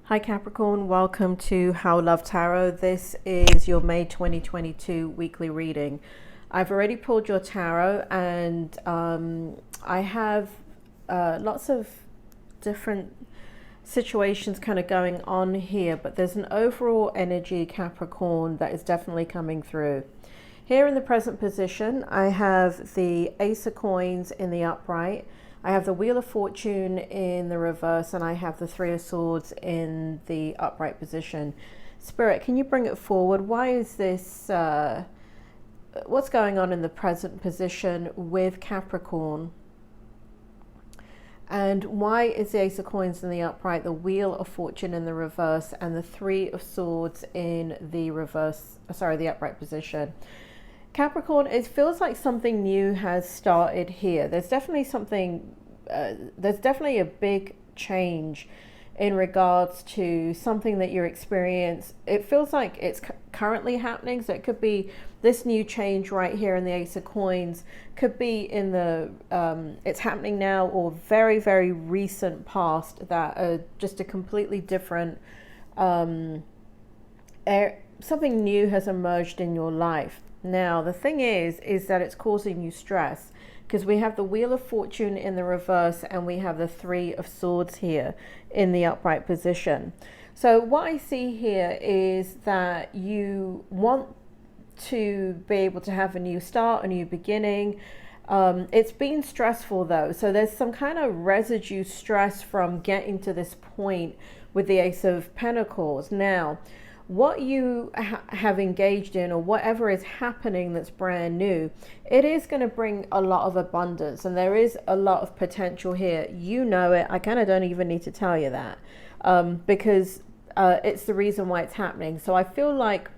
Hi Capricorn, welcome to How Love Tarot. This is your May 2022 weekly reading. I've already pulled your tarot and I have lots of different situations kind of going on here, but there's an overall energy, Capricorn, that is definitely coming through. Here in the present position, I have the Ace of Coins in the upright. I have the Wheel of Fortune in the reverse, and I have the Three of Swords in the upright position. Spirit, can you bring it forward? Why is this, what's going on in the present position with Capricorn? And why is the Ace of Coins in the upright, the Wheel of Fortune in the reverse, and the Three of Swords in the reverse, the upright position? Capricorn, it feels like something new has started here. There's definitely something, there's definitely a big change in regards to something that you're experiencing. It feels like it's currently happening. So it could be this new change right here in the Ace of Coins, could be in the, it's happening now, or very, very recent past, that are just a completely different, something new has emerged in your life. Now, the thing is that it's causing you stress because we have the Wheel of Fortune in the reverse and we have the Three of Swords here in the upright position. So what I see here is that you want to be able to have a new start, a new beginning. It's been stressful though. So there's some kind of residue stress from getting to this point with the Ace of Pentacles. Now, what you have engaged in, or whatever is happening that's brand new, it is going to bring a lot of abundance, and there is a lot of potential here. You know it. I kind of don't even need to tell you that, because it's the reason why it's happening. So I feel like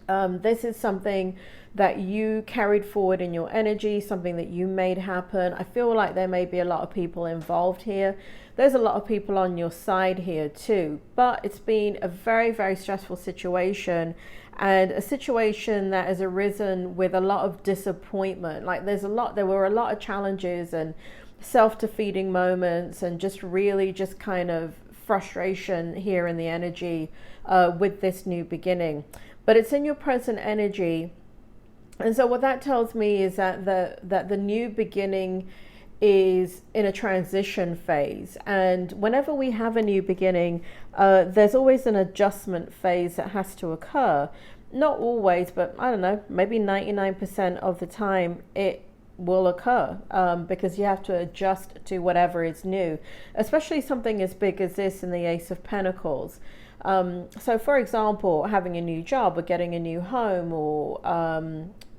this is something that you carried forward in your energy, something that you made happen. I feel like there may be a lot of people involved here. There's a lot of people on your side here too, but it's been a very, very stressful situation, and a situation that has arisen with a lot of disappointment. Like there were a lot of challenges and self-defeating moments, and just really just kind of frustration here in the energy with this new beginning. But it's in your present energy. And so what that tells me is that the new beginning is in a transition phase. And whenever we have a new beginning, there's always an adjustment phase that has to occur. Not always, but I don't know, maybe 99% of the time it will occur, because you have to adjust to whatever is new, especially something as big as this in the Ace of Pentacles. So for example, having a new job, or getting a new home, or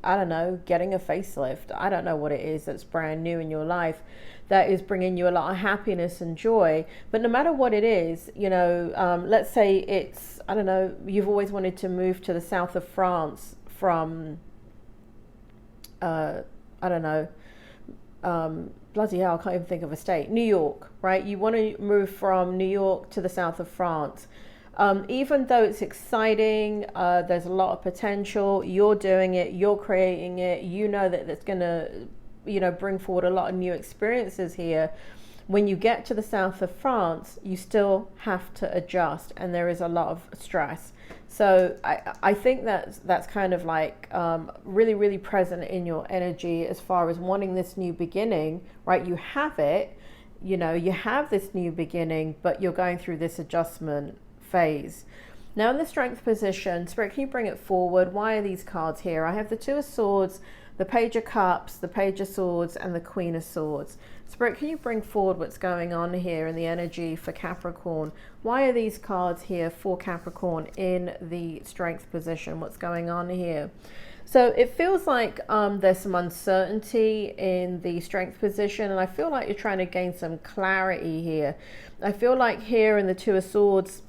I don't know, getting a facelift. I don't know what it is that's brand new in your life that is bringing you a lot of happiness and joy. But no matter what it is, you know, let's say it's, I don't know, you've always wanted to move to the south of France from, I don't know, bloody hell, I can't even think of a state. New York, right? You want to move from New York to the south of France. Even though it's exciting, there's a lot of potential, you're doing it, you're creating it, you know that it's going to, you know, bring forward a lot of new experiences here. When you get to the south of France, you still have to adjust, and there is a lot of stress. So I think that's kind of like really, really present in your energy as far as wanting this new beginning, right? You have it, you know, you have this new beginning, but you're going through this adjustment phase. Now in the Strength position, Spirit, can you bring it forward? Why are these cards here? I have the Two of Swords, the Page of Cups, the Page of Swords, and the Queen of Swords. Spirit, can you bring forward what's going on here in the energy for Capricorn? Why are these cards here for Capricorn in the Strength position? What's going on here? So it feels like there's some uncertainty in the Strength position, and I feel like you're trying to gain some clarity here. I feel like here in the Two of Swords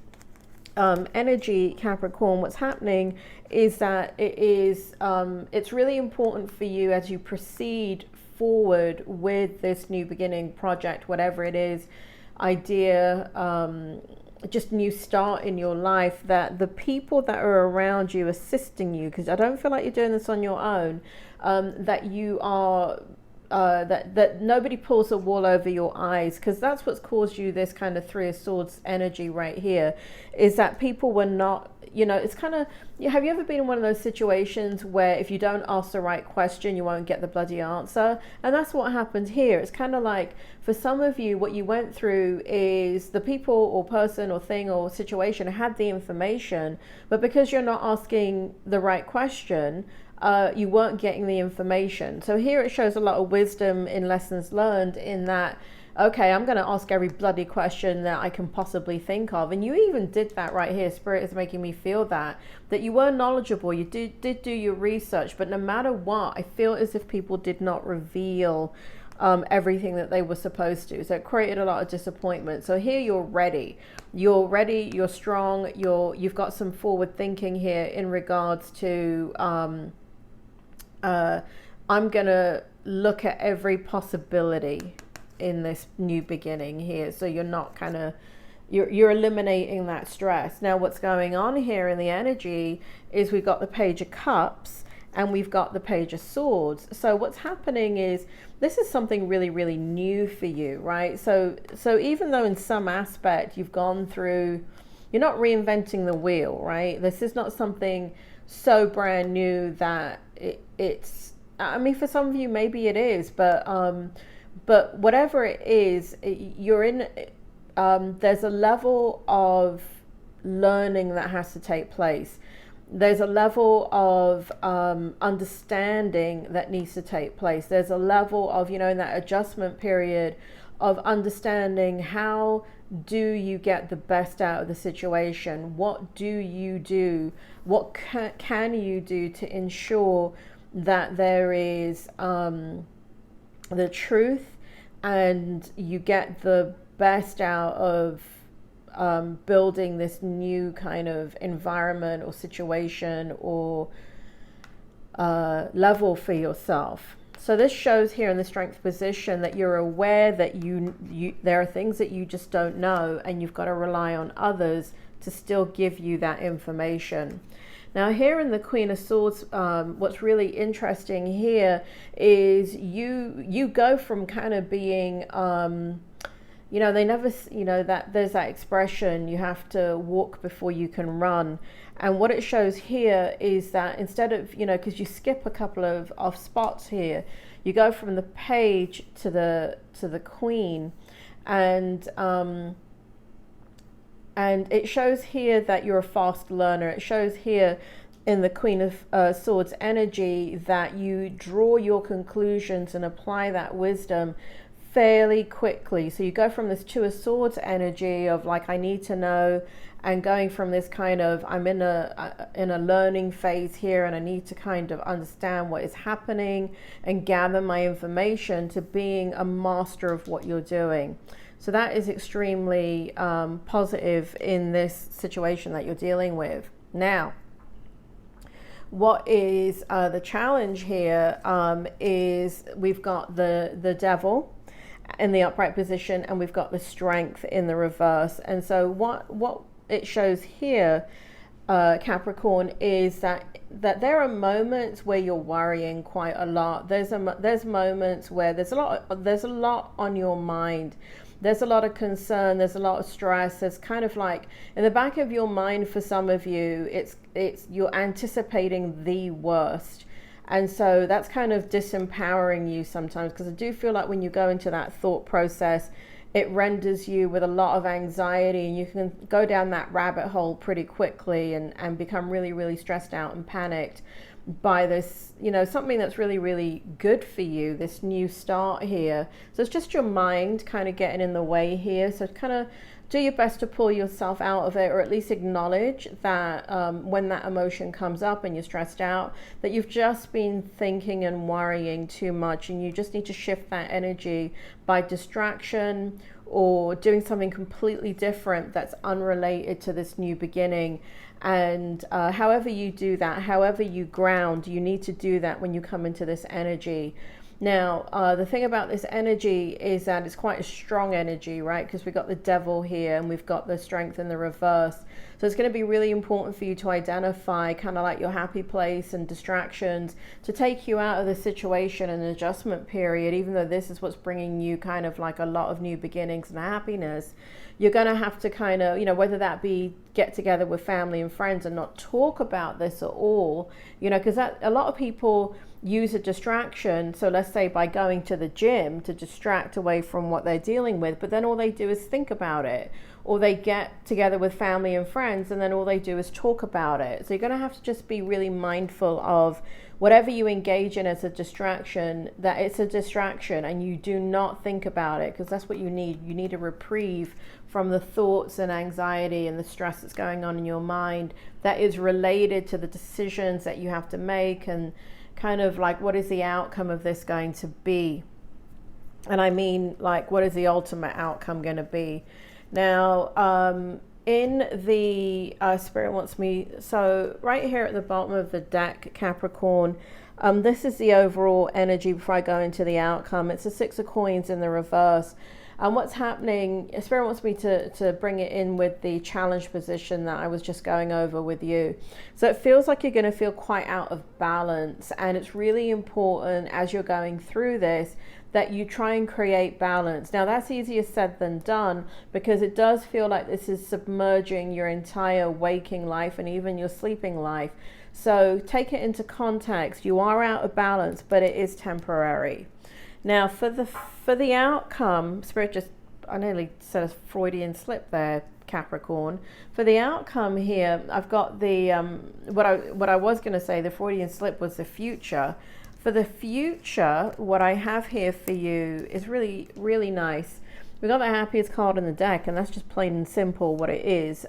energy, Capricorn, what's happening is that it's really important for you as you proceed forward with this new beginning project, whatever it is, idea, just new start in your life, that the people that are around you assisting you, because I don't feel like you're doing this on your own, that you are that nobody pulls a wall over your eyes, because that's what's caused you this kind of Three of Swords energy right here, is that people were not, it's kind of, have you ever been in one of those situations where if you don't ask the right question, you won't get the bloody answer? And that's what happened here. It's kind of like, for some of you, what you went through is the people or person or thing or situation had the information, but because you're not asking the right question, you weren't getting the information. So here it shows a lot of wisdom in lessons learned, in that, okay, I'm going to ask every bloody question that I can possibly think of. And you even did that right here. Spirit is making me feel that you were knowledgeable. You did do your research, but no matter what, I feel as if people did not reveal everything that they were supposed to. So it created a lot of disappointment. So here you're ready. You're ready. You're strong. You've got some forward thinking here in regards to, I'm going to look at every possibility in this new beginning here. So you're not kind of, you're eliminating that stress. Now what's going on here in the energy is we've got the Page of Cups and we've got the Page of Swords. So what's happening is, this is something really, really new for you, right? So even though in some aspect you've gone through, you're not reinventing the wheel, right? This is not something so brand new that it's, I mean, for some of you maybe it is, but whatever it is, you're in, there's a level of learning that has to take place. There's a level of understanding that needs to take place. There's a level of, in that adjustment period of understanding, how do you get the best out of the situation? What do you do? What can you do to ensure that there is the truth, and you get the best out of building this new kind of environment or situation or level for yourself. So this shows here in the Strength position that you're aware that you there are things that you just don't know, and you've got to rely on others to still give you that information. Now here in the Queen of Swords, what's really interesting here is you go from kind of being, they never, that there's that expression, you have to walk before you can run. And what it shows here is that instead of, because you skip a couple of spots here, you go from the Page to the Queen, and it shows here that you're a fast learner. It shows here in the Queen of Swords energy that you draw your conclusions and apply that wisdom fairly quickly. So you go from this Two of Swords energy of like, I need to know, and going from this kind of, I'm in a learning phase here, and I need to kind of understand what is happening and gather my information, to being a master of what you're doing. So that is extremely positive in this situation that you're dealing with. Now, what is the challenge here is we've got the Devil in the upright position, and we've got the Strength in the reverse. And so what it shows here, Capricorn, is that there are moments where you're worrying quite a lot. There's moments where there's a lot on your mind. There's a lot of concern, there's a lot of stress. There's kind of like in the back of your mind, for some of you, it's you're anticipating the worst. And so that's kind of disempowering you sometimes, because I do feel like when you go into that thought process, it renders you with a lot of anxiety, and you can go down that rabbit hole pretty quickly and become really, really stressed out and panicked by this, something that's really, really good for you, this new start here. So it's just your mind kind of getting in the way here. So kind of do your best to pull yourself out of it, or at least acknowledge that when that emotion comes up and you're stressed out, that you've just been thinking and worrying too much, and you just need to shift that energy by distraction or doing something completely different that's unrelated to this new beginning. And however you do that, however you ground, you need to do that when you come into this energy. Now, the thing about this energy is that it's quite a strong energy, right? Because we've got the devil here and we've got the strength in the reverse. So it's going to be really important for you to identify kind of like your happy place and distractions to take you out of the situation and adjustment period, even though this is what's bringing you kind of like a lot of new beginnings and happiness. You're going to have to kind of, you know, whether that be get together with family and friends and not talk about this at all, you know, because that a lot of people use a distraction. So let's say by going to the gym to distract away from what they're dealing with, but then all they do is think about it, or they get together with family and friends and then all they do is talk about it. So you're going to have to just be really mindful of whatever you engage in as a distraction, that it's a distraction and you do not think about it, because that's what you need. You need a reprieve from the thoughts and anxiety and the stress that's going on in your mind that is related to the decisions that you have to make, and kind of like, what is the outcome of this going to be? And I mean, like, what is the ultimate outcome going to be? Now, in the Spirit wants me, so right here at the bottom of the deck, Capricorn, this is the overall energy before I go into the outcome. It's a 6 of coins in the reverse. And what's happening, Spirit wants me to bring it in with the challenge position that I was just going over with you. So it feels like you're going to feel quite out of balance, and it's really important as you're going through this that you try and create balance. Now that's easier said than done, because it does feel like this is submerging your entire waking life and even your sleeping life. So take it into context. You are out of balance, but it is temporary. Now for the outcome, Spirit just, I nearly said a Freudian slip there, Capricorn. For the outcome here, I've got the what I was going to say, the Freudian slip was the future. For the future, what I have here for you is really, really nice. We've got the happiest card in the deck, and that's just plain and simple what it is.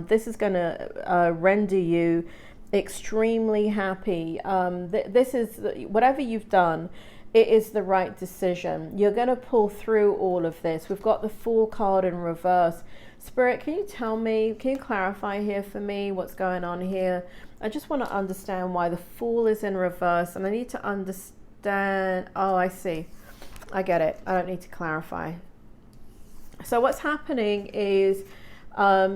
This is going to render you extremely happy. This is, whatever you've done, it is the right decision. You're going to pull through all of this. We've got the Fool card in reverse. Spirit, can you tell me, can you clarify here for me what's going on here? I just want to understand why the Fool is in reverse, and I need to understand. Oh, I see. I get it. I don't need to clarify. So what's happening is,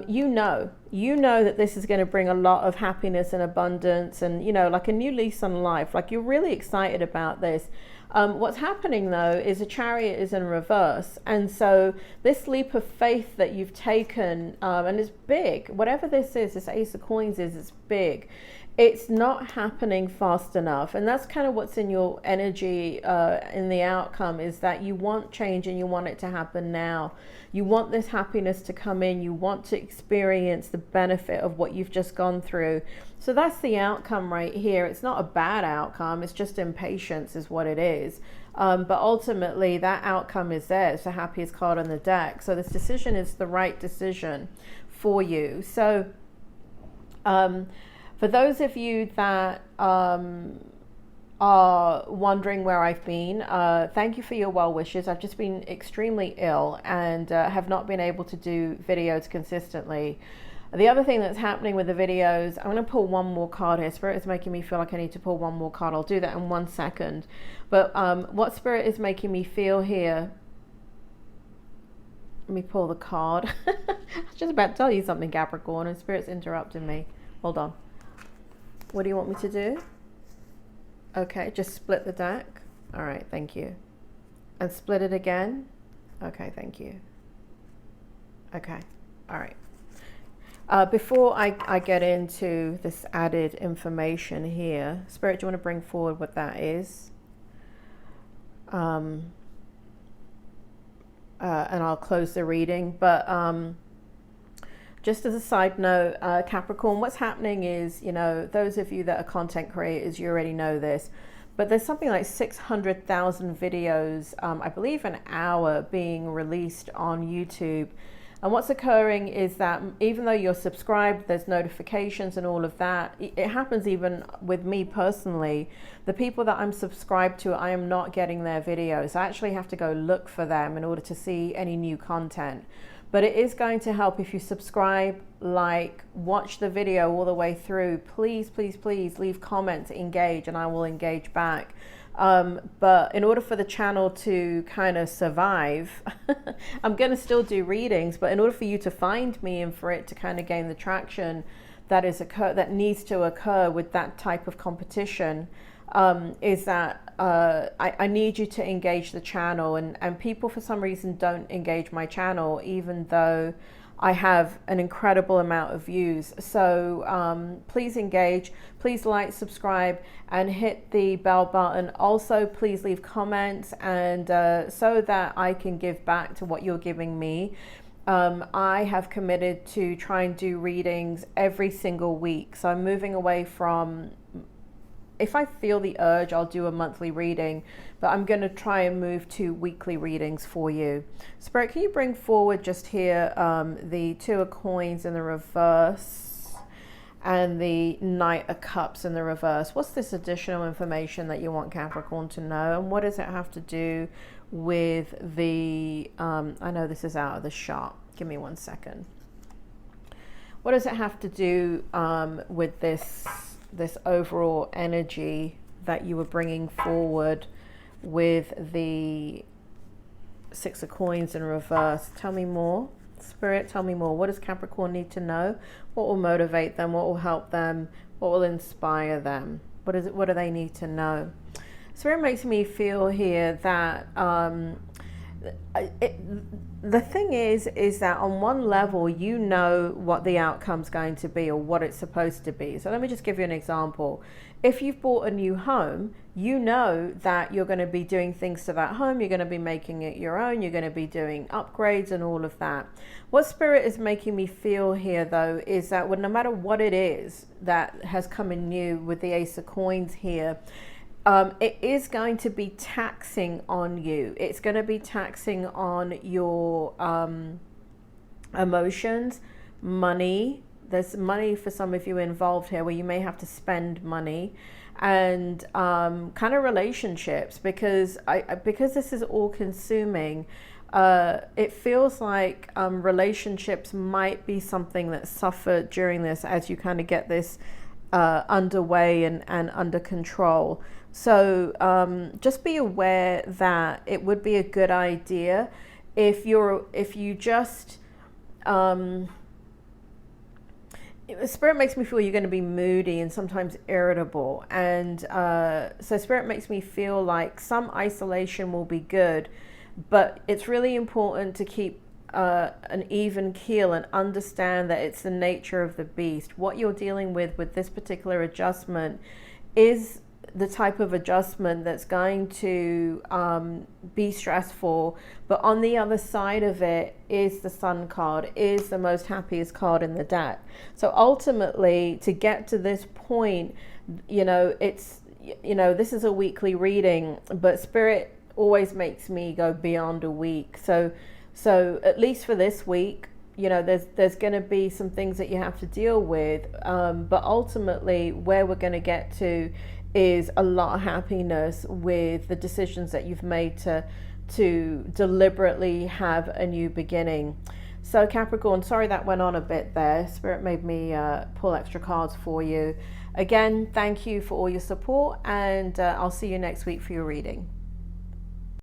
you know that this is going to bring a lot of happiness and abundance, and, you know, like a new lease on life. Like, you're really excited about this. What's happening though is a Chariot is in reverse, and so this leap of faith that you've taken, and it's big, whatever this is, this Ace of Coins is, it's big. It's not happening fast enough, and that's kind of what's in your energy in the outcome, is that you want change and you want it to happen now. You want this happiness to come in. You want to experience the benefit of what you've just gone through. So that's the outcome right here. It's not a bad outcome. It's just impatience is what it is. But ultimately, that outcome is there. It's the happiest card on the deck. So this decision is the right decision for you. So for those of you that are wondering where I've been, thank you for your well wishes. I've just been extremely ill and have not been able to do videos consistently. The other thing that's happening with the videos, I'm going to pull one more card here. Spirit is making me feel like I need to pull one more card. I'll do that in 1 second. But what Spirit is making me feel here, let me pull the card. I was just about to tell you something, Capricorn, and Spirit's interrupting me. Hold on. What do you want me to do? Okay, just split the deck. All right, thank you. And split it again. Okay, thank you. Okay, all right. Before I get into this added information here, Spirit, do you want to bring forward what that is? And I'll close the reading. But just as a side note, Capricorn, what's happening is, you know, those of you that are content creators, you already know this, but there's something like 600,000 videos, I believe an hour, being released on YouTube. And what's occurring is that even though you're subscribed, there's notifications and all of that. It happens even with me personally. The people that I'm subscribed to, I am not getting their videos. I actually have to go look for them in order to see any new content. But it is going to help if you subscribe, like, watch the video all the way through. Please, please, please leave comments, engage, and I will engage back. But in order for the channel to kind of survive, I'm going to still do readings, but in order for you to find me and for it to kind of gain the traction that needs to occur with that type of competition, is that I need you to engage the channel, and people for some reason don't engage my channel, even though I have an incredible amount of views. So please engage, please like, subscribe, and hit the bell button. Also, please leave comments, and so that I can give back to what you're giving me. I have committed to try and do readings every single week. So I'm moving away from, if I feel the urge, I'll do a monthly reading, but I'm going to try and move to weekly readings for you. Spirit, can you bring forward just here the Two of Coins in the reverse and the Knight of Cups in the reverse? What's this additional information that you want Capricorn to know, and what does it have to do with the, I know this is out of the shot. Give me 1 second. What does it have to do with this overall energy that you were bringing forward with the Six of Coins in reverse? Tell me more. Spirit, tell me more. What does Capricorn need to know? What will motivate them? What will help them? What will inspire them? What do they need to know? Spirit makes me feel here that the thing is that on one level, you know what the outcome's going to be or what it's supposed to be. So let me just give you an example. If you've bought a new home, you know that you're going to be doing things to that home. You're going to be making it your own. You're going to be doing upgrades and all of that. What Spirit is making me feel here, though, is that no matter what it is that has come in new with the Ace of Coins here, it is going to be taxing on you. It's going to be taxing on your emotions, money. There's money for some of you involved here where you may have to spend money, and kind of relationships, because this is all consuming. It feels like relationships might be something that suffered during this as you kind of get this underway and under control. So just be aware that it would be a good idea if you just Spirit makes me feel you're going to be moody and sometimes irritable, and so Spirit makes me feel like some isolation will be good, but it's really important to keep an even keel and understand that it's the nature of the beast. What you're dealing with this particular adjustment is the type of adjustment that's going to be stressful, but on the other side of it is the Sun card, is the most happiest card in the deck. So ultimately, to get to this point, it's, this is a weekly reading, but Spirit always makes me go beyond a week. So at least for this week, there's going to be some things that you have to deal with, but ultimately where we're going to get to is a lot of happiness with the decisions that you've made to deliberately have a new beginning. So Capricorn, sorry that went on a bit there. Spirit made me pull extra cards for you. Again, thank you for all your support, and I'll see you next week for your reading.